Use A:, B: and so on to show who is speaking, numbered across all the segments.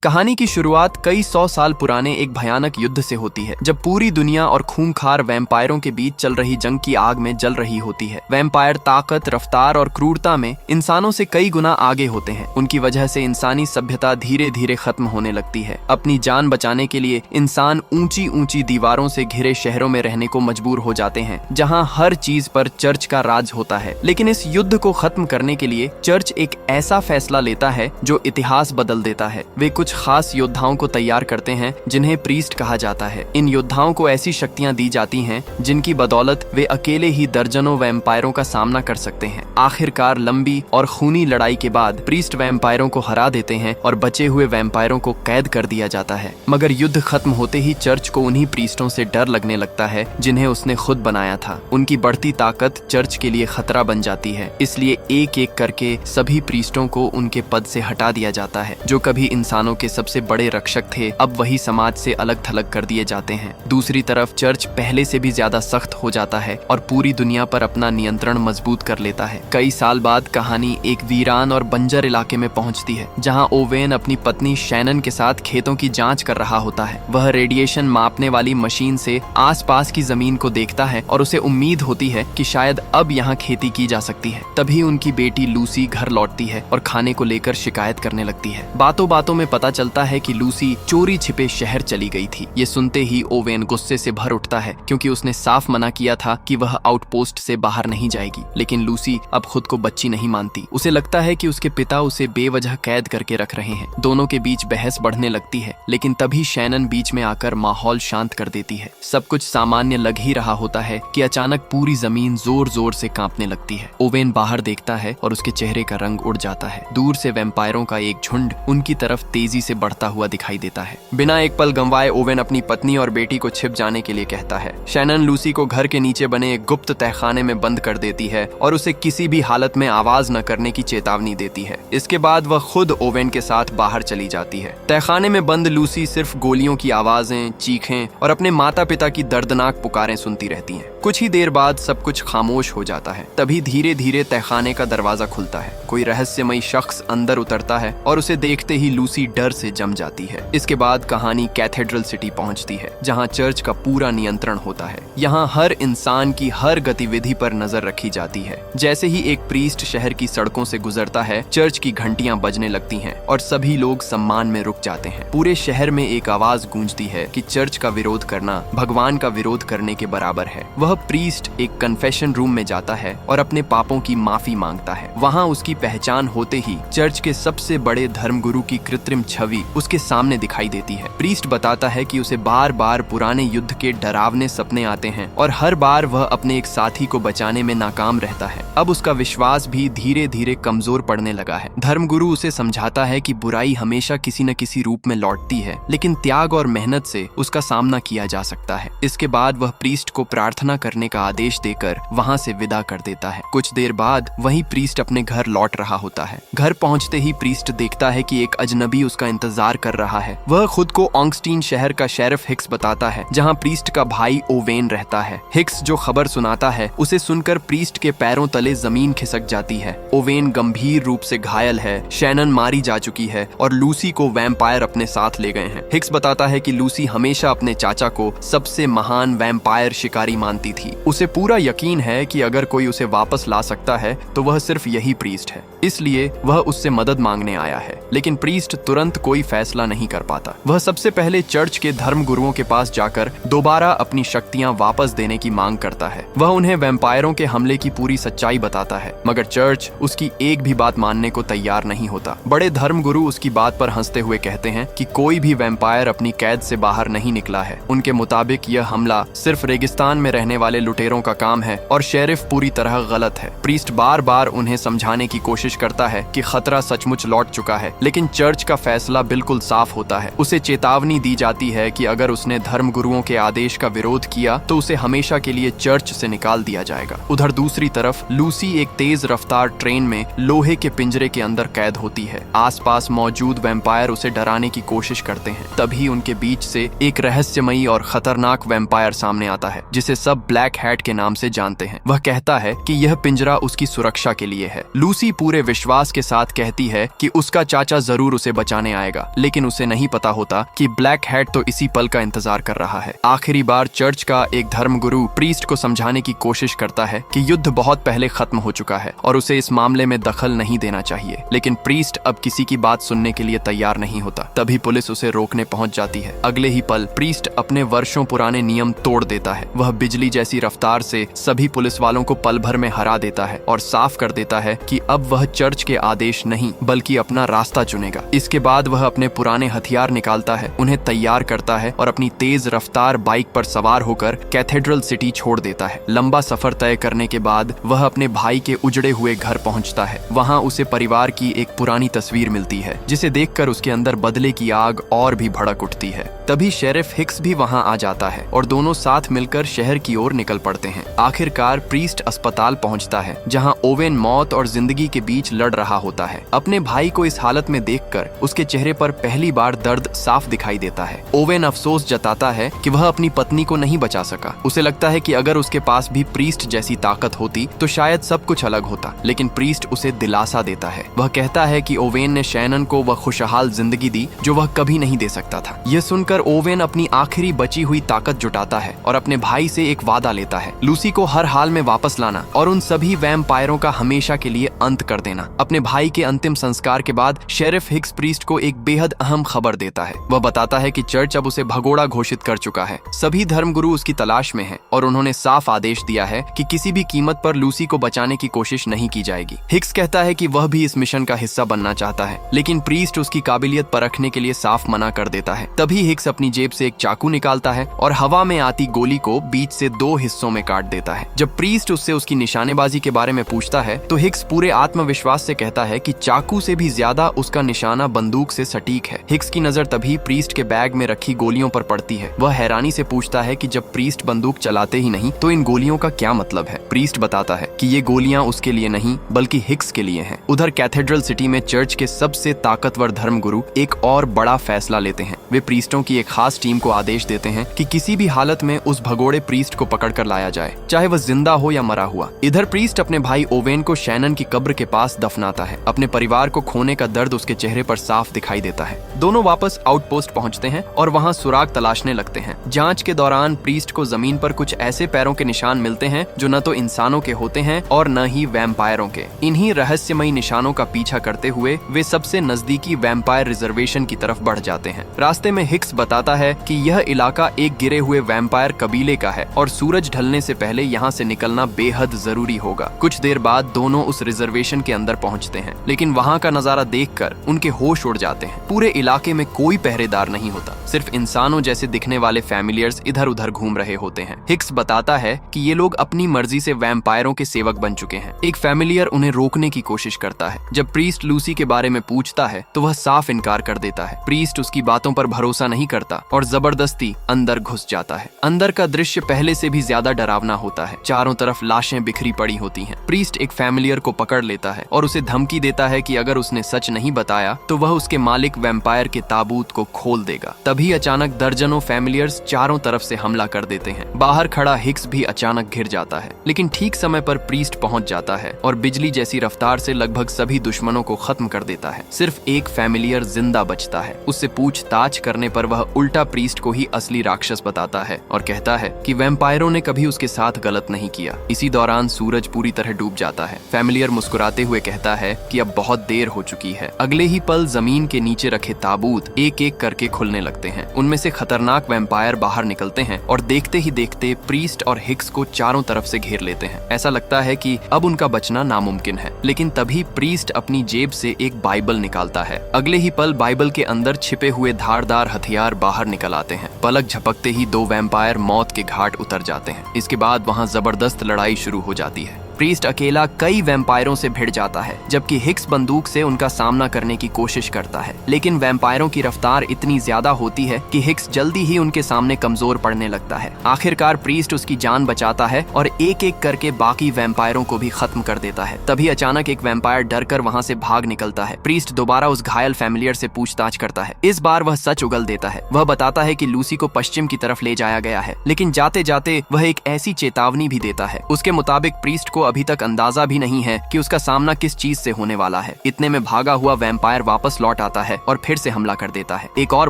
A: कहानी की शुरुआत कई 100 साल पुराने एक भयानक युद्ध से होती है, जब पूरी दुनिया और खूंखार वैम्पायरों के बीच चल रही जंग की आग में जल रही होती है। वैम्पायर ताकत, रफ्तार और क्रूरता में इंसानों से कई गुना आगे होते हैं। उनकी वजह से इंसानी सभ्यता धीरे धीरे खत्म होने लगती है। अपनी जान बचाने के लिए इंसान ऊंची ऊंची दीवारों से घिरे शहरों में रहने को मजबूर हो जाते हैं, जहाँ हर चीज पर चर्च का राज होता है। लेकिन इस युद्ध को खत्म करने के लिए चर्च एक ऐसा फैसला लेता है जो इतिहास बदल देता है। वे कुछ खास योद्धाओं को तैयार करते हैं जिन्हें प्रीस्ट कहा जाता है। इन योद्धाओं को ऐसी शक्तियां दी जाती हैं जिनकी बदौलत वे अकेले ही दर्जनों वैम्पायरों का सामना कर सकते हैं। आखिरकार लंबी और खूनी लड़ाई के बाद प्रीस्ट वैम्पायरों को हरा देते हैं और बचे हुए वैम्पायरों को कैद कर दिया जाता है। मगर युद्ध खत्म होते ही चर्च को उन्हीं प्रीस्टों से डर लगने लगता है जिन्हें उसने खुद बनाया था। उनकी बढ़ती ताकत चर्च के लिए खतरा बन जाती है, इसलिए एक एक करके सभी प्रीस्टों को उनके पद से हटा दिया जाता है। जो कभी इंसानों के सबसे बड़े रक्षक थे, अब वही समाज से अलग थलग कर दिए जाते हैं। दूसरी तरफ चर्च पहले से भी ज्यादा सख्त हो जाता है और पूरी दुनिया पर अपना नियंत्रण मजबूत कर लेता है। कई साल बाद कहानी एक वीरान और बंजर इलाके में पहुंचती है, जहां ओवेन अपनी पत्नी शैनन के साथ खेतों की जांच कर रहा होता है। वह रेडिएशन मापने वाली मशीन से आसपास की जमीन को देखता है और उसे उम्मीद होती है कि शायद अब यहाँ खेती की जा सकती है। तभी उनकी बेटी लूसी घर लौटती है और खाने को लेकर शिकायत करने लगती है। बातों बातों में पता चलता है कि लूसी चोरी छिपे शहर चली गई थी। ये सुनते ही ओवेन गुस्से से भर उठता है, क्योंकि उसने साफ मना किया था कि वह आउटपोस्ट से बाहर नहीं जाएगी। लेकिन लूसी अब खुद को बच्ची नहीं मानती। उसे लगता है कि उसके पिता उसे बेवजह कैद करके रख रहे हैं। दोनों के बीच बहस बढ़ने लगती है, लेकिन तभी शैनन बीच में आकर माहौल शांत कर देती है। सब कुछ सामान्य लग ही रहा होता है कि अचानक पूरी जमीन जोर जोर से कांपने लगती है। ओवेन बाहर देखता है और उसके चेहरे का रंग उड़ जाता है। दूर से वैम्पायरों का एक झुंड उनकी तरफ तेजी से बढ़ता हुआ दिखाई देता है। बिना एक पल गंवाए ओवेन अपनी पत्नी और बेटी को छिप जाने के लिए कहता है। शैनन लूसी को घर के नीचे बने एक गुप्त तहखाने में बंद कर देती है और उसे किसी भी हालत में आवाज न करने की चेतावनी देती है। इसके बाद वह खुद ओवेन के साथ बाहर चली जाती है। तहखाने में बंद लूसी सिर्फ गोलियों की आवाजें, चीखें और अपने माता पिता की दर्दनाक पुकारें सुनती रहती हैं। कुछ ही देर बाद सब कुछ खामोश हो जाता है। तभी धीरे धीरे तहखाने का दरवाजा खुलता है। कोई रहस्यमयी शख्स अंदर उतरता है और उसे देखते ही लूसी डर से जम जाती है। इसके बाद कहानी कैथेड्रल सिटी पहुंचती है, जहां चर्च का पूरा नियंत्रण होता है। यहां हर इंसान की हर गतिविधि पर नजर रखी जाती है। जैसे ही एक प्रीस्ट शहर की सड़कों से गुजरता है, चर्च की घंटियां बजने लगती हैं और सभी लोग सम्मान में रुक जाते हैं। पूरे शहर में एक आवाज गूंजती है कि चर्च का विरोध करना भगवान का विरोध करने के बराबर है। वह प्रीस्ट एक कन्फेशन रूम में जाता है और अपने पापों की माफी मांगता है। वहां उसकी पहचान होते ही चर्च के सबसे बड़े धर्मगुरु की कृत्रिम छवि उसके सामने दिखाई देती है। प्रीस्ट बताता है कि उसे बार बार पुराने युद्ध के डरावने सपने आते हैं और हर बार वह अपने एक साथी को बचाने में नाकाम रहता है। अब उसका विश्वास भी धीरे धीरे कमजोर पड़ने लगा है। धर्मगुरु उसे समझाता है कि बुराई हमेशा किसी न किसी रूप में लौटती है, लेकिन त्याग और मेहनत से उसका सामना किया जा सकता है। इसके बाद वह प्रीस्ट को प्रार्थना करने का आदेश देकर वहां से विदा कर देता है। कुछ देर बाद वही प्रीस्ट अपने घर लौट रहा होता है। घर पहुंचते ही प्रीस्ट देखता है कि एक अजनबी उसका इंतजार कर रहा है। वह खुद को ऑंगस्टीन शहर का शेरिफ हिक्स बताता है, जहां प्रीस्ट का भाई ओवेन रहता है। हिक्स जो खबर सुनाता है, उसे सुनकर प्रीस्ट के पैरों तले जमीन खिसक जाती है। ओवेन गंभीर रूप से घायल है, शैनन मारी जा चुकी है और लूसी को वैम्पायर अपने साथ ले गए हैं। हिक्स बताता है कि लूसी हमेशा अपने चाचा को सबसे महान वैम्पायर शिकारी मानती थी। उसे पूरा यकीन है कि अगर कोई उसे वापस ला सकता है तो वह सिर्फ यही प्रीस्ट है, इसलिए वह उससे मदद मांगने आया है। लेकिन प्रीस्ट तुरंत कोई फैसला नहीं कर पाता। वह सबसे पहले चर्च के धर्म गुरुओं के पास जाकर दोबारा अपनी शक्तियां वापस देने की मांग करता है। वह उन्हें वैम्पायरों के हमले की पूरी सच्चाई बताता है, मगर चर्च उसकी एक भी बात मानने को तैयार नहीं होता। बड़े धर्म गुरु उसकी बात पर हंसते हुए कहते हैं कि कोई भी वैम्पायर अपनी कैद से बाहर नहीं निकला है। उनके मुताबिक यह हमला सिर्फ रेगिस्तान में रहने वाले लुटेरों का काम है और शेरिफ पूरी तरह गलत है। प्रीस्ट बार बार उन्हें समझाने की कोशिश करता है कि खतरा सचमुच लौट चुका है, लेकिन चर्च का फैसला बिल्कुल साफ होता है। उसे चेतावनी दी जाती है कि अगर उसने धर्म गुरुओं के आदेश का विरोध किया तो उसे हमेशा के लिए चर्च से निकाल दिया जाएगा। उधर दूसरी तरफ लूसी एक तेज रफ्तार ट्रेन में लोहे के पिंजरे के अंदर कैद होती है। आसपास मौजूद वैम्पायर उसे डराने की कोशिश करते हैं। तभी उनके बीच से एक रहस्यमयी और खतरनाक वैम्पायर सामने आता है, जिसे सब ब्लैक हैट के नाम से जानते हैं। वह कहता है कि यह पिंजरा उसकी सुरक्षा के लिए है। लूसी पूरे विश्वास के साथ कहती है कि उसका चाचा जरूर उसे बचाने आएगा, लेकिन उसे नहीं पता होता कि ब्लैक हैट तो इसी पल का इंतजार कर रहा है। आखिरी बार चर्च का एक धर्मगुरु प्रीस्ट को समझाने की कोशिश करता है कि युद्ध बहुत पहले खत्म हो चुका है और उसे इस मामले में दखल नहीं देना चाहिए, लेकिन प्रीस्ट अब किसी की बात सुनने के लिए तैयार नहीं होता। तभी पुलिस उसे रोकने पहुंच जाती है। अगले ही पल प्रीस्ट अपने वर्षों पुराने नियम तोड़ देता है। वह बिजली जैसी रफ्तार से सभी पुलिस वालों को पल भर में हरा देता है और साफ कर देता है कि अब वह चर्च के आदेश नहीं बल्कि अपना रास्ता चुनेगा। इसके बाद वह अपने पुराने हथियार निकालता है, उन्हें तैयार करता है और अपनी तेज रफ्तार बाइक पर सवार होकर कैथेड्रल सिटी छोड़ देता है। लंबा सफर तय करने के बाद वह अपने भाई के उजड़े हुए घर पहुंचता है। वहां उसे परिवार की एक पुरानी तस्वीर मिलती है, जिसे देखकर उसके अंदर बदले की आग और भी भड़क उठती है। तभी शेरिफ हिक्स भी वहां आ जाता है और दोनों साथ मिलकर शहर की ओर निकल पड़ते हैं। आखिरकार प्रीस्ट अस्पताल पहुंचता है, जहां ओवेन मौत और जिंदगी के बीच लड़ रहा होता है। अपने भाई को इस हालत में देखकर उसके चेहरे पर पहली बार दर्द साफ दिखाई देता है। ओवेन अफसोस जताता है कि वह अपनी पत्नी को नहीं बचा सका। उसे लगता है कि अगर उसके पास भी प्रीस्ट जैसी ताकत होती तो शायद सब कुछ अलग होता, लेकिन प्रीस्ट उसे दिलासा देता है। वह कहता है कि ओवेन ने शैनन को वह खुशहाल जिंदगी दी जो वह कभी नहीं दे सकता था। यह सुनकर ओवेन अपनी आखिरी बची हुई ताकत जुटाता है और अपने भाई से एक वादा लेता है, लूसी को हर हाल में वापस लाना और उन सभी वैम्पायरों का हमेशा के लिए अंत कर देना। अपने भाई के अंतिम संस्कार के बाद शेरिफ हिक्स प्रीस्ट को एक बेहद अहम खबर देता है। वह बताता है कि चर्च अब उसे भगोड़ा घोषित कर चुका है। सभी धर्मगुरु उसकी तलाश में हैं और उन्होंने साफ आदेश दिया है कि किसी भी कीमत पर लूसी को बचाने की कोशिश नहीं की जाएगी। हिक्स कहता है कि वह भी इस मिशन का हिस्सा बनना चाहता है, लेकिन प्रीस्ट उसकी काबिलियत परखने के लिए साफ मना कर देता है। तभी हिक्स अपनी जेब से एक चाकू निकालता है और हवा में आती गोली को बीच से 2 हिस्सों में काट देता है। जब प्रीस्ट उससे उसकी निशानेबाजी के बारे में पूछता है तो हिक्स पूरे आत्मविश्वास से कहता है कि चाकू से भी ज्यादा उसका निशाना बंदूक से सटीक है। हिक्स की नजर तभी प्रीस्ट के बैग में रखी गोलियों पर पड़ती है। वह हैरानी से पूछता है कि जब प्रीस्ट बंदूक चलाते ही नहीं तो इन गोलियों का क्या मतलब है। प्रीस्ट बताता है कि ये गोलियां उसके लिए नहीं बल्कि हिक्स के लिए हैं। उधर कैथेड्रल सिटी में चर्च के सबसे ताकतवर धर्मगुरु एक और बड़ा फैसला लेते हैं। वे प्रीस्टों की एक खास टीम को आदेश देते हैं कि किसी भी हालत में उस भगोड़े प्रीस्ट को पकड़ कर लाया जाए, चाहे वह जिंदा हो या मरा हुआ। इधर प्रीस्ट अपने भाई ओवेन को शैनन की कब्र के पास दफनाता है। अपने परिवार को खोने का दर्द उसके चेहरे पर साफ दिखाई देता है। दोनों वापस आउटपोस्ट पहुंचते हैं और वहां सुराग तलाशने लगते हैं। जांच के दौरान प्रीस्ट को जमीन पर कुछ ऐसे पैरों के निशान मिलते हैं जो न तो इंसानों के होते हैं और न ही वैम्पायरों के। इन्हीं रहस्यमयी निशानों का पीछा करते हुए वे सबसे नजदीकी वैम्पायर रिजर्वेशन की तरफ बढ़ जाते हैं। रास्ते में हिक्स बताता है कि यह इलाका एक गिरे हुए वैम्पायर कबीले का है और सूरज ढलने से पहले यहाँ से निकलना बेहद जरूरी होगा। कुछ देर बाद दोनों उस रिजर्वेशन के अंदर पहुँचते हैं, लेकिन वहाँ का नजारा देखकर उनके होश उड़ जाते हैं। पूरे इलाके में कोई पहरेदार नहीं होता, सिर्फ इंसानों जैसे दिखने वाले फैमिलियर्स इधर उधर घूम रहे होते हैं। हिक्स बताता है कि ये लोग अपनी मर्जी से वैम्पायरों के सेवक बन चुके हैं। एक फैमिलियर उन्हें रोकने की कोशिश करता है। जब प्रीस्ट लूसी के बारे में पूछता है तो वह साफ इनकार कर देता है। प्रीस्ट उसकी बातों पर भरोसा नहीं करता और जबरदस्ती अंदर घुस जाता है। अंदर का दृश्य पहले से भी ज्यादा डरावना होता है। चारों तरफ लाशें बिखरी पड़ी होती हैं। प्रीस्ट एक फैमिलियर को पकड़ लेता है और उसे धमकी देता है कि अगर उसने सच नहीं बताया तो वह उसके मालिक वैम्पायर के ताबूत को खोल देगा। तभी अचानक दर्जनों फैमिलियर्स चारों तरफ से हमला कर देते हैं। बाहर खड़ा हिक्स भी अचानक घिर जाता है, लेकिन ठीक समय पर प्रीस्ट पहुंच जाता है और बिजली जैसी रफ्तार से लगभग सभी दुश्मनों को खत्म कर देता है। सिर्फ एक फैमिलियर जिंदा बचता है। उससे पूछताछ करने पर वह उल्टा प्रीस्ट को ही असली राक्षस बताता है और कहता है कि वैम्पायरों ने कभी उसके साथ गलत नहीं किया। इसी दौरान सूरज पूरी तरह डूब जाता है। फैमिलियर मुस्कुराते हुए कहता है कि अब बहुत देर हो चुकी है। अगले ही पल जमीन के नीचे रखे ताबूत एक एक करके खुलने लगते हैं। उनमें से खतरनाक वैम्पायर बाहर निकलते हैं और देखते ही देखते प्रीस्ट और हिक्स को चारों तरफ से घेर लेते हैं। ऐसा लगता है कि अब उनका बचना नामुमकिन है, लेकिन तभी प्रीस्ट अपनी जेब से एक बाइबल निकालता है। अगले ही पल बाइबल के अंदर छिपे हुए धारदार हथियार बाहर निकल आते हैं। पलक झपकते ही 2 वैम्पायर मौत के घाट उतर जाते हैं। इसके बाद वहाँ जबरदस्त लड़ाई शुरू हो जाती है। प्रीस्ट अकेला कई वैम्पायरों से भिड़ जाता है, जबकि हिक्स बंदूक से उनका सामना करने की कोशिश करता है। लेकिन वैम्पायरों की रफ्तार इतनी ज्यादा होती है कि हिक्स जल्दी ही उनके सामने कमजोर पड़ने लगता है। आखिरकार प्रीस्ट उसकी जान बचाता है और एक एक करके बाकी वैम्पायरों को भी खत्म कर देता है। तभी अचानक एक वैम्पायर डरकर वहां से भाग निकलता है। प्रीस्ट दोबारा उस घायल फैमिलियर से पूछताछ करता है। इस बार वह सच उगल देता है। वह बताता है कि लूसी को पश्चिम की तरफ ले जाया गया है, लेकिन जाते जाते वह एक ऐसी चेतावनी भी देता है। उसके मुताबिक प्रीस्ट को अभी तक अंदाजा भी नहीं है कि उसका सामना किस चीज से होने वाला है। इतने में भागा हुआ वैम्पायर वापस लौट आता है और फिर से हमला कर देता है। एक और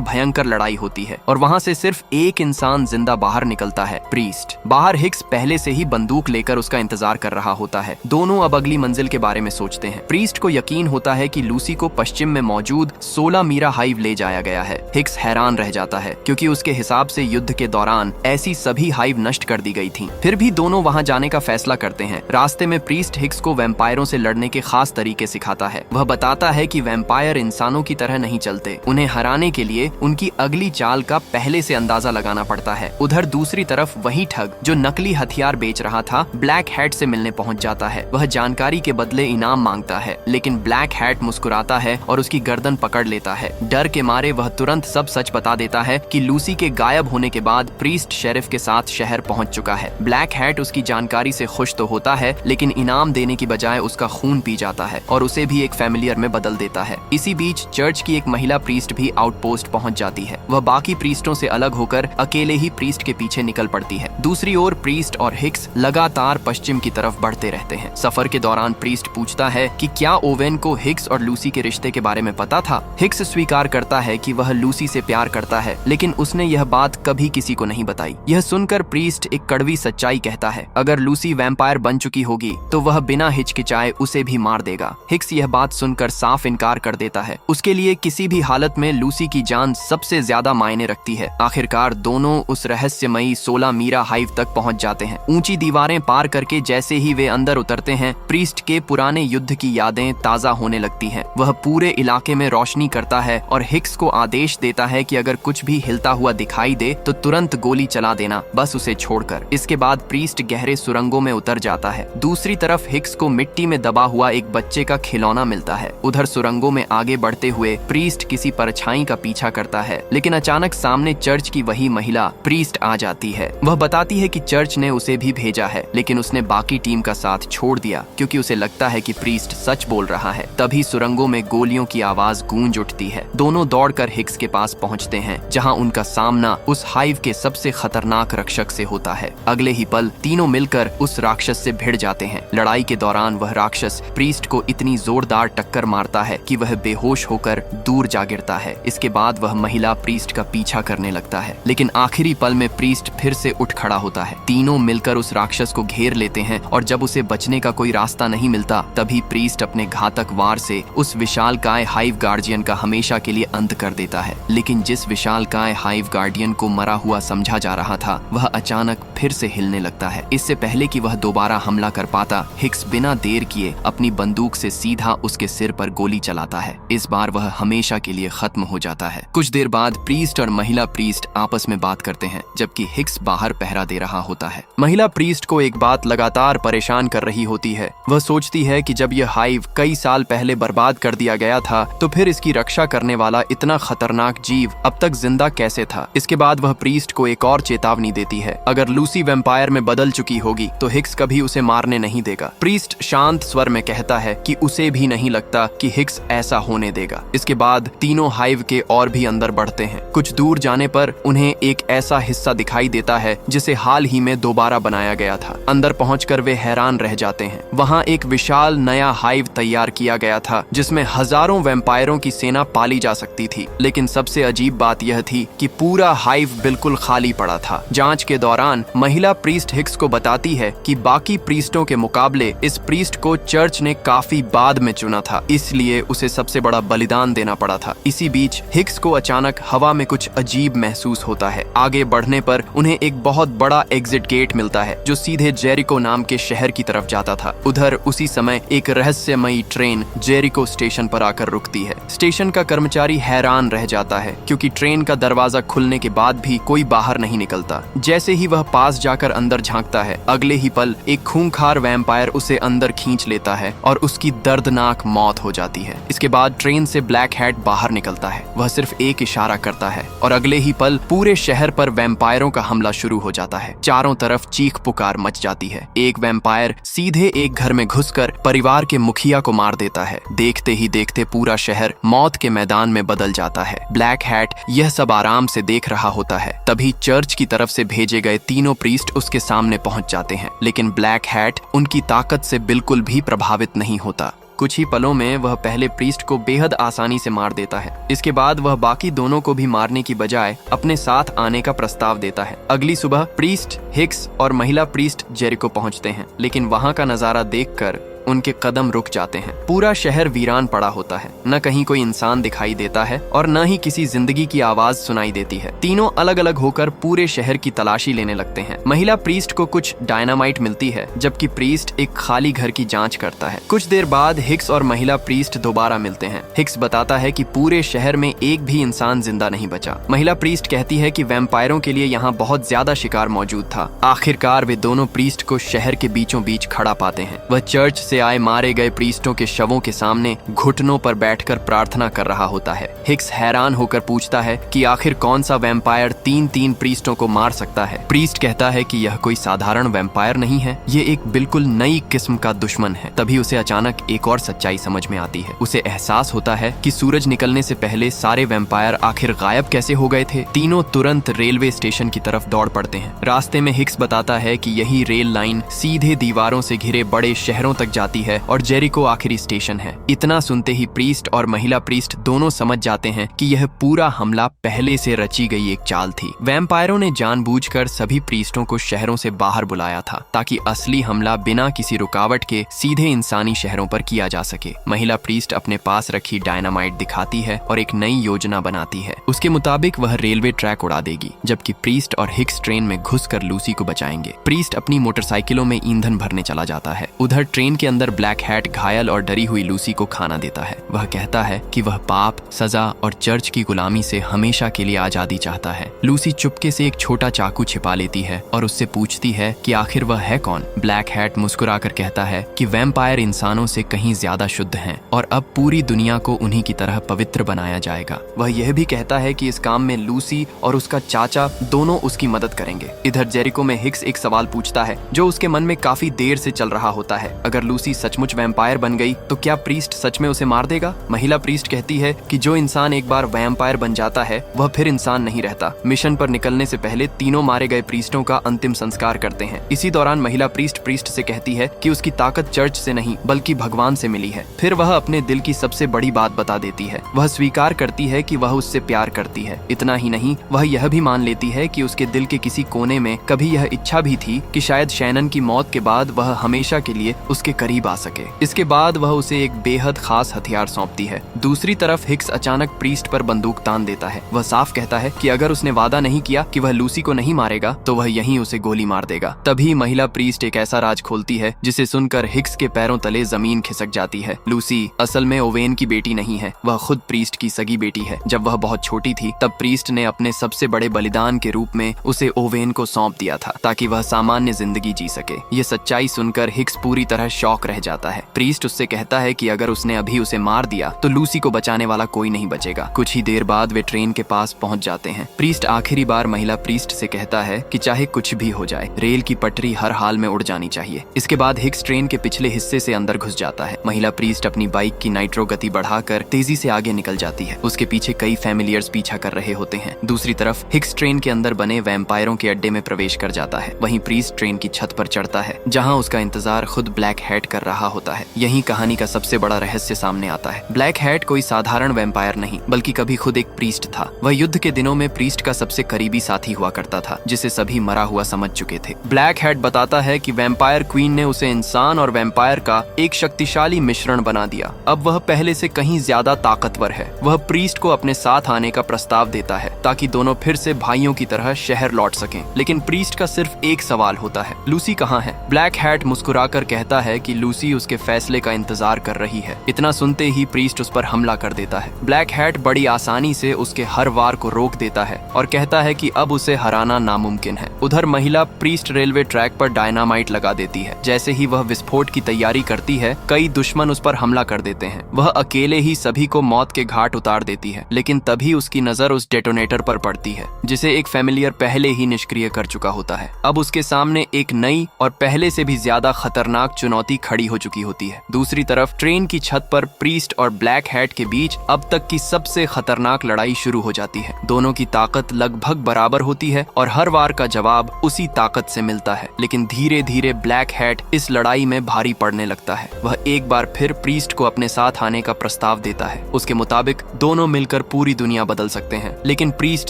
A: भयंकर लड़ाई होती है और वहाँ से सिर्फ एक इंसान जिंदा बाहर निकलता है, प्रीस्ट। बाहर हिक्स पहले से ही बंदूक लेकर उसका इंतजार कर रहा होता है। दोनों अब अगली मंजिल के बारे में सोचते हैं। प्रीस्ट को यकीन होता है कि लूसी को पश्चिम में मौजूद 16 मीरा हाइव ले जाया गया है। हिक्स हैरान रह जाता है क्योंकि उसके हिसाब से युद्ध के दौरान ऐसी सभी हाइव नष्ट कर दी गई थीं। फिर भी दोनों वहां जाने का फैसला करते हैं। रास्ते में प्रीस्ट हिक्स को वैम्पायरों से लड़ने के खास तरीके सिखाता है। वह बताता है कि वैम्पायर इंसानों की तरह नहीं चलते। उन्हें हराने के लिए उनकी अगली चाल का पहले से अंदाजा लगाना पड़ता है। उधर दूसरी तरफ वही ठग जो नकली हथियार बेच रहा था, ब्लैक हैट से मिलने पहुंच जाता है। वह जानकारी के बदले इनाम मांगता है, लेकिन ब्लैक हैट मुस्कुराता है और उसकी गर्दन पकड़ लेता है। डर के मारे वह तुरंत सब सच बता देता है कि लूसी के गायब होने के बाद प्रीस्ट शेरिफ के साथ शहर पहुंच चुका है। ब्लैक हैट उसकी जानकारी से खुश तो होता है, लेकिन इनाम देने की बजाय उसका खून पी जाता है और उसे भी एक फैमिलियर में बदल देता है। इसी बीच चर्च की एक महिला प्रीस्ट भी आउटपोस्ट पहुंच जाती है। वह बाकी प्रीस्टों से अलग होकर अकेले ही प्रीस्ट के पीछे निकल पड़ती है। दूसरी ओर प्रीस्ट और हिक्स लगातार पश्चिम की तरफ बढ़ते रहते हैं। सफर के दौरान प्रीस्ट पूछता है कि क्या ओवेन को हिक्स और लूसी के रिश्ते के बारे में पता था। हिक्स स्वीकार करता है कि वह लूसी से प्यार करता है, लेकिन उसने यह बात कभी किसी को नहीं बताई। यह सुनकर प्रीस्ट एक कड़वी सच्चाई कहता है, अगर लूसी वैम्पायर बन चुकी होगी तो वह बिना हिचकिचाए उसे भी मार देगा। हिक्स यह बात सुनकर साफ इनकार कर देता है। उसके लिए किसी भी हालत में लूसी की जान सबसे ज्यादा मायने रखती है। आखिरकार दोनों उस रहस्यमयी 16 मीरा हाइव तक पहुंच जाते हैं। ऊंची दीवारें पार करके जैसे ही वे अंदर उतरते हैं, प्रीस्ट के पुराने युद्ध की यादें ताजा होने लगती हैं। वह पूरे इलाके में रोशनी करता है और हिक्स को आदेश देता है कि अगर कुछ भी हिलता हुआ दिखाई दे तो तुरंत गोली चला देना, बस उसे छोड़कर। इसके बाद प्रीस्ट गहरे सुरंगों में उतर जाता है। दूसरी तरफ हिक्स को मिट्टी में दबा हुआ एक बच्चे का खिलौना मिलता है। उधर सुरंगों में आगे बढ़ते हुए प्रीस्ट किसी परछाई का पीछा करता है, लेकिन अचानक सामने चर्च की वही महिला प्रीस्ट आ जाती है। वह बताती है कि चर्च ने उसे भी भेजा है, लेकिन उसने बाकी टीम का साथ छोड़ दिया क्योंकि उसे लगता है कि प्रीस्ट सच बोल रहा है। तभी सुरंगों में गोलियों की आवाज गूंज उठती है। दोनों दौड़कर हिक्स के पास पहुंचते हैं, जहां उनका सामना उस हाइव के सबसे खतरनाक रक्षक से होता है। अगले ही पल तीनों मिलकर उस राक्षस से भिड़ जाते हैं। लड़ाई के दौरान वह राक्षस प्रीस्ट को इतनी जोरदार टक्कर मारता है कि वह बेहोश होकर दूर जा गिरता है। इसके बाद वह महिला प्रीस्ट का पीछा करने लगता है, लेकिन आखिरी पल में प्रीस्ट फिर से उठ खड़ा होता है। तीनों मिलकर उस राक्षस को घेर लेते हैं और जब उसे बचने का कोई रास्ता नहीं मिलता, तभी प्रीस्ट अपने घातक वार से उस विशालकाय हाइव गार्डियन का हमेशा के लिए अंत कर देता है। लेकिन जिस विशालकाय हाइव गार्डियन को मरा हुआ समझा जा रहा था, वह अचानक फिर से हिलने लगता है। इससे पहले कि वह दोबारा हमला कर पाता, हिक्स बिना देर किए अपनी बंदूक से सीधा उसके सिर पर गोली चलाता है। इस बार वह हमेशा के लिए खत्म हो जाता है। कुछ देर बाद प्रीस्ट और महिला प्रीस्ट आपस में बात करते हैं, जबकि हिक्स बाहर पहरा दे रहा होता है। महिला प्रीस्ट को एक बात लगातार परेशान कर रही होती है। वह सोचती है कि जब यह हाइव कई साल पहले बर्बाद कर दिया गया था, तो फिर इसकी रक्षा करने वाला इतना खतरनाक जीव अब तक जिंदा कैसे था। इसके बाद वह प्रीस्ट को एक और चेतावनी देती है, अगर लूसी वैम्पायर में बदल चुकी होगी तो हिक्स कभी उसे मारने नहीं देगा। प्रीस्ट शांत स्वर में कहता है कि उसे भी नहीं लगता कि हिक्स ऐसा होने देगा। इसके बाद तीनों हाइव के और भी अंदर बढ़ते हैं। कुछ दूर जाने पर उन्हें एक ऐसा हिस्सा दिखाई देता है जिसे हाल ही में दोबारा बनाया गया था। अंदर पहुंचकर वे हैरान रह जाते हैं। वहां एक विशाल नया हाइव तैयार किया गया था, जिसमें हजारों वैम्पायरों की सेना पाली जा सकती थी। लेकिन सबसे अजीब बात यह थी कि पूरा हाइव बिल्कुल खाली पड़ा था। जांच के दौरान महिला प्रीस्ट हिक्स को बताती है कि बाकी प्रीस्टों के मुकाबले इस प्रीस्ट को चर्च ने काफी बाद में चुना था, इसलिए उसे सबसे बड़ा बलिदान देना पड़ा था। इसी बीच हिक्स को अचानक हवा में कुछ अजीब महसूस होता है। आगे बढ़ने पर उन्हें एक बहुत बड़ा एग्जिट गेट मिलता है जो सीधे जेरिको नाम के शहर की तरफ जाता था। उधर उसी समय एक रहस्यमयी ट्रेन जेरिको स्टेशन पर आकर रुकती है। स्टेशन का कर्मचारी हैरान रह जाता है क्योंकि ट्रेन का दरवाजा खुलने के बाद भी कोई बाहर नहीं निकलता। जैसे ही वह पास जाकर अंदर झांकता है, अगले ही पल एक खूंखार खूंखार वैम्पायर उसे अंदर खींच लेता है और उसकी दर्दनाक मौत हो जाती है। इसके बाद ट्रेन से ब्लैक हैट बाहर निकलता है। वह सिर्फ एक इशारा करता है और अगले ही पल पूरे शहर पर वैम्पायरों का हमला शुरू हो जाता है। चारों तरफ चीख पुकार मच जाती है। एक वैम्पायर सीधे एक घर में घुसकर परिवार के मुखिया को मार देता है। देखते ही देखते पूरा शहर मौत के मैदान में बदल जाता है। ब्लैक हैट यह सब आराम से देख रहा होता है। तभी चर्च की तरफ से भेजे गए तीनों प्रीस्ट उसके सामने पहुंच जाते हैं, लेकिन ब्लैक हैट उनकी ताकत से बिल्कुल भी प्रभावित नहीं होता। कुछ ही पलों में वह पहले प्रीस्ट को बेहद आसानी से मार देता है। इसके बाद वह बाकी दोनों को भी मारने की बजाय अपने साथ आने का प्रस्ताव देता है। अगली सुबह प्रीस्ट, हिक्स और महिला प्रीस्ट जेरिको पहुंचते हैं, लेकिन वहां का नजारा देखकर उनके कदम रुक जाते हैं। पूरा शहर वीरान पड़ा होता है। न कहीं कोई इंसान दिखाई देता है और न ही किसी जिंदगी की आवाज सुनाई देती है। तीनों अलग अलग होकर पूरे शहर की तलाशी लेने लगते हैं। महिला प्रीस्ट को कुछ डायनामाइट मिलती है, जबकि प्रीस्ट एक खाली घर की जांच करता है। कुछ देर बाद हिक्स और महिला प्रीस्ट दोबारा मिलते हैं। हिक्स बताता है कि पूरे शहर में एक भी इंसान जिंदा नहीं बचा। महिला प्रीस्ट कहती है कि वैम्पायरों के लिए यहाँ बहुत ज्यादा शिकार मौजूद था। आखिरकार वे दोनों प्रीस्ट को शहर के बीचों बीच खड़ा पाते हैं। वह चर्च से आए मारे गए प्रीस्टों के शवों के सामने घुटनों पर बैठकर प्रार्थना कर रहा होता है। हिक्स हैरान होकर पूछता है कि आखिर कौन सा वैम्पायर तीन प्रीस्टों को मार सकता है। प्रीस्ट कहता है कि यह कोई साधारण वैम्पायर नहीं है, ये एक बिल्कुल नई किस्म का दुश्मन है। तभी उसे अचानक एक और सच्चाई समझ में आती है। उसे एहसास होता है कि सूरज निकलने से पहले सारे वैम्पायर आखिर गायब कैसे हो गए थे। तीनों तुरंत रेलवे स्टेशन की तरफ दौड़ पड़ते हैं। रास्ते में हिक्स बताता है कि यही रेल लाइन सीधे दीवारों से घिरे बड़े शहरों तक जाती है और जेरिको आखिरी स्टेशन है। इतना सुनते ही प्रीस्ट और महिला प्रीस्ट दोनों समझ जाते हैं कि यह पूरा हमला पहले से रची गई एक चाल थी। वैम्पायरों ने जानबूझकर सभी प्रीस्टों को शहरों से बाहर बुलाया था, ताकि असली हमला बिना किसी रुकावट के सीधे इंसानी शहरों पर किया जा सके। महिला प्रीस्ट अपने पास रखी डायनामाइट दिखाती है और एक नई योजना बनाती है। उसके मुताबिक वह रेलवे ट्रैक उड़ा देगी, जबकि प्रीस्ट और हिक्स ट्रेन में घुसकर लूसी को बचाएंगे। प्रीस्ट अपनी मोटरसाइकिलों में ईंधन भरने चला जाता है। उधर ट्रेन के अंदर ब्लैक हैट घायल और डरी हुई लूसी को खाना देता है। वह कहता है कि वह पाप, सजा और चर्च की गुलामी से हमेशा के लिए आजादी चाहता है। लूसी चुपके से एक छोटा चाकू छिपा लेती है और उससे पूछती है कि आखिर वह है कौन। ब्लैक हैट मुस्कुराकर कहता है कि वैम्पायर इंसानों से कहीं ज्यादा शुद्ध हैं और अब पूरी दुनिया को उन्हीं की तरह पवित्र बनाया जाएगा। वह यह भी कहता है कि इस काम में लूसी और उसका चाचा दोनों उसकी मदद करेंगे। इधर जेरिको में हिक्स एक सवाल पूछता है जो उसके मन में काफी देर से चल रहा होता है। अगर लूसी सचमुच वैम्पायर बन गई तो क्या प्रीस्ट सच में उसे मार देगा? महिला प्रीस्ट कहती है कि जो इंसान एक बार वैम्पायर बन जाता है वह फिर इंसान नहीं रहता। मिशन पर निकलने से पहले तीनों मारे गए प्रीस्टों का अंतिम संस्कार करते हैं। इसी दौरान महिला प्रीस्ट से कहती है कि उसकी ताकत चर्च से नहीं बल्कि भगवान से मिली है। फिर वह अपने दिल की सबसे बड़ी बात बता देती है। वह स्वीकार करती है कि वह उससे प्यार करती है। इतना ही नहीं, वह यह भी मान लेती है कि उसके दिल के किसी कोने में कभी यह इच्छा भी थी कि शायद शैनन की मौत के बाद वह हमेशा के लिए उसके करीब आ सके। इसके बाद वह उसे एक बेहद खास हथियार सौंपती है। दूसरी तरफ हिक्स अचानक प्रीस्ट पर बंदूक तान देता है। वह साफ कहता है कि अगर उसने वादा नहीं किया कि वह लूसी को नहीं मारेगा तो वह यहीं उसे गोली मार देगा। तभी महिला प्रीस्ट एक ऐसा राज खोलती है जिसे सुनकर हिक्स के पैरों तले जमीन खिसक जाती है। लूसी असल में ओवेन की बेटी नहीं है, वह खुद प्रीस्ट की सगी बेटी है। जब वह बहुत छोटी थी तब प्रीस्ट ने अपने सबसे बड़े बलिदान के रूप में उसे ओवेन को सौंप दिया था ताकि वह सामान्य जिंदगी जी सके। ये सच्चाई सुनकर हिक्स पूरी तरह शॉक रह जाता है। प्रीस्ट उससे कहता है कि अगर उसने अभी उसे मार दिया तो लूसी को बचाने वाला कोई नहीं बचेगा। कुछ ही देर बाद वे ट्रेन के पास पहुंच जाते हैं। प्रीस्ट आखिरी बार महिला प्रीस्ट से कहता है कि चाहे कुछ भी हो जाए, रेल की पटरी हर हाल में उड़ जानी चाहिए। इसके बाद हिक्स ट्रेन के पिछले हिस्से से अंदर घुस जाता है। महिला प्रीस्ट अपनी बाइक की नाइट्रो गति बढ़ाकर तेजी से आगे निकल जाती है। उसके पीछे कई फैमिलियर्स पीछा कर रहे होते हैं। दूसरी तरफ हिक्स ट्रेन के अंदर बने वैम्पायरों के अड्डे में प्रवेश कर जाता है। वहीं प्रीस्ट ट्रेन की छत पर चढ़ता है, जहां उसका इंतजार खुद ब्लैक हैट कर रहा होता है। यही कहानी का सबसे बड़ा रहस्य सामने आता है। ब्लैक हैट कोई साधारण वैम्पायर नहीं बल्कि कभी खुद एक प्रीस्ट था। वह युद्ध के दिनों में प्रीस्ट का सबसे करीबी साथी हुआ करता था, जिसे सभी मरा हुआ समझ चुके थे। ब्लैक हैट बताता है कि वैम्पायर क्वीन ने उसे इंसान और वैम्पायर का एक शक्तिशाली मिश्रण बना दिया। अब वह पहले से कहीं ज्यादा ताकतवर है। वह प्रीस्ट को अपने साथ आने का प्रस्ताव देता है ताकि दोनों फिर से भाइयों की तरह शहर लौट सकें। लेकिन प्रीस्ट का सिर्फ एक सवाल होता है, लूसी कहाँ है? ब्लैक हैट मुस्कुराकर कहता है कि कि लूसी उसके फैसले का इंतजार कर रही है। इतना सुनते ही प्रीस्ट उस पर हमला कर देता है। ब्लैक हैट बड़ी आसानी से उसके हर वार को रोक देता है और कहता है कि अब उसे हराना नामुमकिन है। उधर महिला प्रीस्ट रेलवे ट्रैक पर डायनामाइट लगा देती है। जैसे ही वह विस्फोट की तैयारी करती है, कई दुश्मन उस पर हमला कर देते हैं। वह अकेले ही सभी को मौत के घाट उतार देती है, लेकिन तभी उसकी नजर उस डेटोनेटर पर पड़ती है जिसे एक फैमिलियर पहले ही निष्क्रिय कर चुका होता है। अब उसके सामने एक नई और पहले से भी ज्यादा खतरनाक चुनौती खड़ी हो चुकी होती है। दूसरी तरफ ट्रेन की छत पर प्रीस्ट और ब्लैक हैट के बीच अब तक की सबसे खतरनाक लड़ाई शुरू हो जाती है। दोनों की ताकत लगभग बराबर होती है और हर वार का जवाब उसी ताकत से मिलता है, लेकिन धीरे धीरे ब्लैक हैट इस लड़ाई में भारी पड़ने लगता है। वह एक बार फिर प्रीस्ट को अपने साथ आने का प्रस्ताव देता है। उसके मुताबिक दोनों मिलकर पूरी दुनिया बदल सकते हैं, लेकिन प्रीस्ट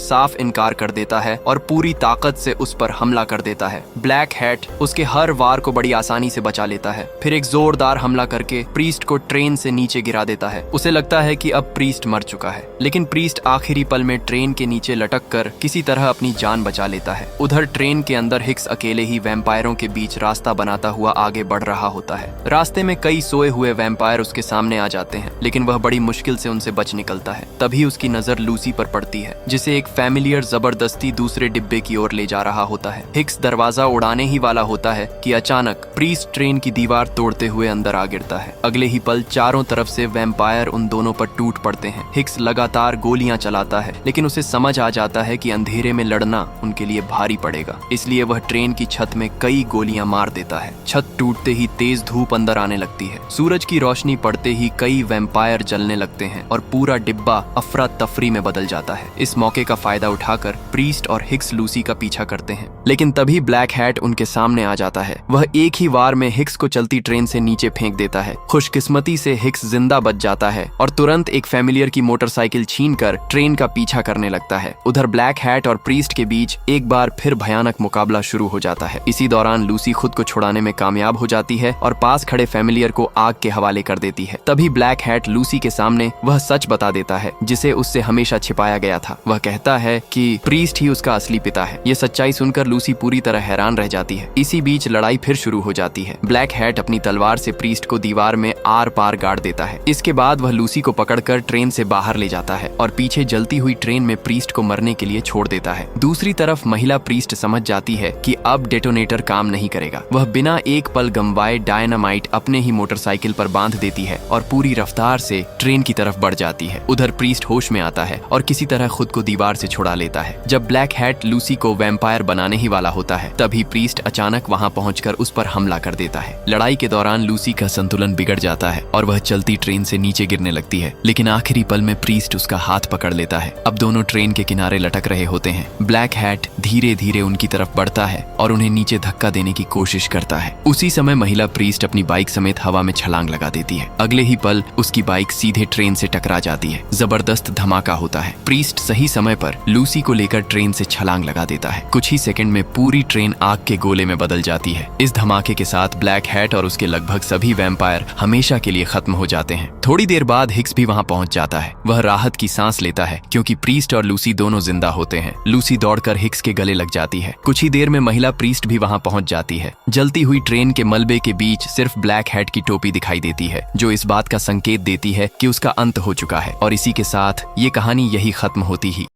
A: साफ इनकार कर देता है और पूरी ताकत से उस पर हमला कर देता है। ब्लैक हैट उसके हर वार को बड़ी आसानी से बचा लेता है, फिर एक जोरदार हमला करके प्रीस्ट को ट्रेन से नीचे गिरा देता है। उसे लगता है कि अब प्रीस्ट मर चुका है, लेकिन प्रीस्ट आखिरी पल में ट्रेन के नीचे लटक कर किसी तरह अपनी जान बचा लेता है। उधर ट्रेन के अंदर हिक्स अकेले ही वैम्पायरों के बीच रास्ता बनाता हुआ आगे बढ़ रहा होता है। रास्ते में कई सोए हुए वैम्पायर उसके सामने आ जाते हैं, लेकिन वह बड़ी मुश्किल से उनसे बच निकलता है। तभी उसकी नजर लूसी पर पड़ती है, जिसे एक फैमिलियर जबरदस्ती दूसरे डिब्बे की ओर ले जा रहा होता है। हिक्स दरवाजा उड़ाने ही वाला होता है कि अचानक प्रीस्ट ट्रेन की दीवार तोड़ते हुए अंदर आ गिरता है। अगले ही पल चारों तरफ से वैम्पायर उन दोनों पर टूट पड़ते हैं। हिक्स लगातार गोलियां चलाता है, लेकिन उसे समझ आ जाता है कि अंधेरे में लड़ना उनके लिए भारी पड़ेगा, इसलिए वह ट्रेन की छत में कई गोलियां मार देता है। छत टूटते ही तेज धूप अंदर आने लगती है। सूरज की रोशनी पड़ते ही कई वैम्पायर जलने लगते हैं और पूरा डिब्बा अफरा तफरी में बदल जाता है। इस मौके का फायदा उठाकर प्रीस्ट और हिक्स लूसी का पीछा करते हैं, लेकिन तभी ब्लैक हैट उनके सामने आ जाता है। वह एक ही वार में हिक्स को चलती ट्रेन से नीचे फेंक देता है। खुशकिस्मती से हिक्स जिंदा बच जाता है और तुरंत एक फैमिलियर की मोटरसाइकिल छीनकर ट्रेन का पीछा करने लगता है। उधर ब्लैक हैट और प्रीस्ट के बीच एक बार फिर भयानक मुकाबला शुरू हो जाता है। इसी दौरान लूसी खुद को छुड़ाने में कामयाब हो जाती है और पास खड़े फैमिलियर को आग के हवाले कर देती है। तभी ब्लैक हैट लूसी के सामने वह सच बता देता है जिसे उससे हमेशा छिपाया गया था। वह कहता है कि प्रीस्ट ही उसका असली पिता है। ये सच्चाई सुनकर लूसी पूरी तरह हैरान रह जाती है। इसी बीच लड़ाई फिर शुरू हो जाती है। ब्लैक हैट अपनी तलवार से प्रीस्ट को दीवार में आर पार गाड़ देता है। इसके बाद वह लूसी को पकड़कर ट्रेन से बाहर ले जाता है और पीछे जलती हुई ट्रेन में प्रीस्ट को मरने के लिए छोड़ देता है। दूसरी तरफ महिला प्रीस्ट समझ जाती है कि अब डेटोनेटर काम नहीं करेगा। वह बिना एक पल गंवाए डायनामाइट अपने ही मोटरसाइकिल पर बांध देती है और पूरी रफ्तार से ट्रेन की तरफ बढ़ जाती है। उधर प्रीस्ट होश में आता है और किसी तरह खुद को दीवार से छुड़ा लेता है। जब ब्लैक हैट लूसी को वैम्पायर बनाने ही वाला होता है, तभी प्रीस्ट अचानक वहां पहुंचकर उस पर हमला कर देता है। लड़ाई के दौरान लूसी का संतुलन बिगड़ जाता है और वह चलती ट्रेन से नीचे गिरने लगती है, लेकिन आखिरी पल में प्रीस्ट उसका हाथ पकड़ लेता है। अब दोनों ट्रेन के किनारे लटक रहे होते हैं। ब्लैक हैट धीरे धीरे उनकी तरफ बढ़ता है और उन्हें नीचे धक्का देने की कोशिश करता है। उसी समय महिला प्रीस्ट अपनी बाइक समेत हवा में छलांग लगा देती है। अगले ही पल उसकी बाइक सीधे ट्रेन से टकरा जाती है। जबरदस्त धमाका होता है। प्रीस्ट सही समय पर लूसी को लेकर ट्रेन से छलांग लगा देता है। कुछ ही सेकंड में पूरी ट्रेन आग के गोले में बदल जाती है। इस धमाके के साथ ब्लैक हैट और उसके लगभग सभी वैम्पायर हमेशा के लिए खत्म हो जाते हैं। थोड़ी देर बाद हिक्स भी वहां पहुंच जाता है। वह राहत की सांस लेता है क्योंकि प्रीस्ट और लूसी दोनों जिंदा होते हैं। लूसी दौड़कर हिक्स के गले लग जाती है। कुछ ही देर में महिला प्रीस्ट भी वहां पहुंच जाती है। जलती हुई ट्रेन के मलबे के बीच सिर्फ ब्लैक हैट की टोपी दिखाई देती है, जो इस बात का संकेत देती है कि उसका अंत हो चुका है। और इसी के साथ ये कहानी यही खत्म होती ही।